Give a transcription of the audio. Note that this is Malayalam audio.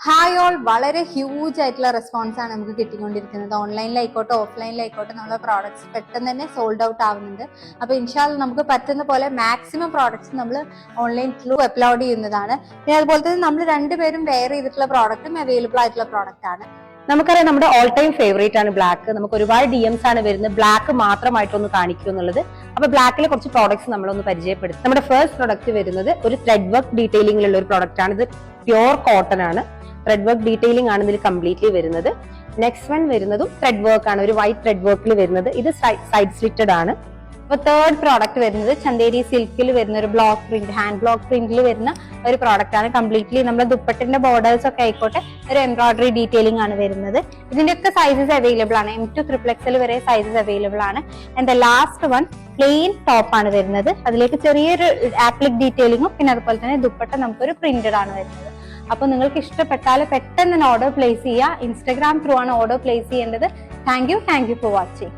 ഹായ് ഓൾ, വളരെ ഹ്യൂജ് ആയിട്ടുള്ള റെസ്പോൺസ് ആണ് നമുക്ക് കിട്ടിക്കൊണ്ടിരിക്കുന്നത്. ഓൺലൈനിലായിക്കോട്ടെ ഓഫ്ലൈനിലായിക്കോട്ടെ നമ്മുടെ പ്രോഡക്ട്സ് പെട്ടെന്ന് തന്നെ സോൾഡ് ഔട്ട് ആവുന്നുണ്ട്. അപ്പോൾ ഇൻഷാല്ല നമുക്ക് പറ്റുന്ന പോലെ മാക്സിമം പ്രോഡക്ട്സ് നമ്മൾ ഓൺലൈൻ ത്രൂ അപ്ലോഡ് ചെയ്യുന്നതാണ്. പിന്നെ അതുപോലെ തന്നെ നമ്മൾ രണ്ടുപേരും വെയർ ചെയ്തിട്ടുള്ള പ്രോഡക്റ്റും അവൈലബിൾ ആയിട്ടുള്ള പ്രോഡക്റ്റ് ആണ്. നമുക്കറിയാം നമ്മുടെ ഓൾ ടൈം ഫേവറേറ്റ് ആണ് ബ്ലാക്ക്. നമുക്ക് ഒരുപാട് DMs ആണ് വരുന്നത് ബ്ലാക്ക് മാത്രമായിട്ടൊന്ന് കാണിക്കൂ എന്നുള്ളത്. അപ്പൊ ബ്ലാക്കിലെ കുറച്ച് പ്രോഡക്ട്സ് നമ്മളൊന്ന് പരിചയപ്പെടുത്തും. നമ്മുടെ ഫസ്റ്റ് പ്രോഡക്റ്റ് വരുന്നത് ഒരു ത്രെഡ് വർക്ക് ഡീറ്റെയിലിംഗിലുള്ള ഒരു പ്രോഡക്റ്റ് ആണ്. ഇത് പ്യോർ കോട്ടൺ ആണ്. ത്രെഡ് വർക്ക് ഡീറ്റെയിലിംഗ് ആണ് ഇതിൽ കംപ്ലീറ്റ്ലി വരുന്നത്. നെക്സ്റ്റ് വൺ വരുന്നതും ത്രെഡ് വർക്ക് ആണ്, ഒരു വൈറ്റ് ത്രെഡ് വർക്കിൽ വരുന്നത്. ഇത് സൈഡ് സ്ലിറ്റഡ് ആണ്. അപ്പൊ തേർഡ് പ്രോഡക്റ്റ് വരുന്നത് ചന്ദേരി സിൽക്കിൽ വരുന്ന ഒരു ബ്ലോക്ക് പ്രിന്റ്, ഹാൻഡ് ബ്ലോക്ക് പ്രിന്റിൽ വരുന്ന ഒരു പ്രോഡക്റ്റ് ആണ്. കംപ്ലീറ്റ്ലി നമ്മുടെ ദുപ്പട്ടിന്റെ ബോർഡേഴ്സ് ഒക്കെ ആയിക്കോട്ടെ ഒരു എംബ്രോയിഡറി ഡീറ്റെയിലിംഗ് ആണ് വരുന്നത്. ഇതിന്റെയൊക്കെ സൈസസ് അവൈലബിൾ ആണ്. M to XXL വരെ സൈസസ് അവൈലബിൾ ആണ്. And the last one plain top ആണ് വരുന്നത്. അതിലേക്ക് ചെറിയൊരു ആപ്ലിക് ഡീറ്റെയിലിംഗും പിന്നെ അതുപോലെ തന്നെ ദുപ്പട്ട നമുക്കൊരു പ്രിന്റഡ് ആണ് വരുന്നത്. അപ്പൊ നിങ്ങൾക്ക് ഇഷ്ടപ്പെട്ടാൽ പെട്ടെന്ന് തന്നെ ഓർഡർ പ്ലേസ് ചെയ്യുക. ഇൻസ്റ്റാഗ്രാം ത്രൂ ആണ് ഓർഡർ പ്ലേസ് ചെയ്യേണ്ടത്. Thank you for watching.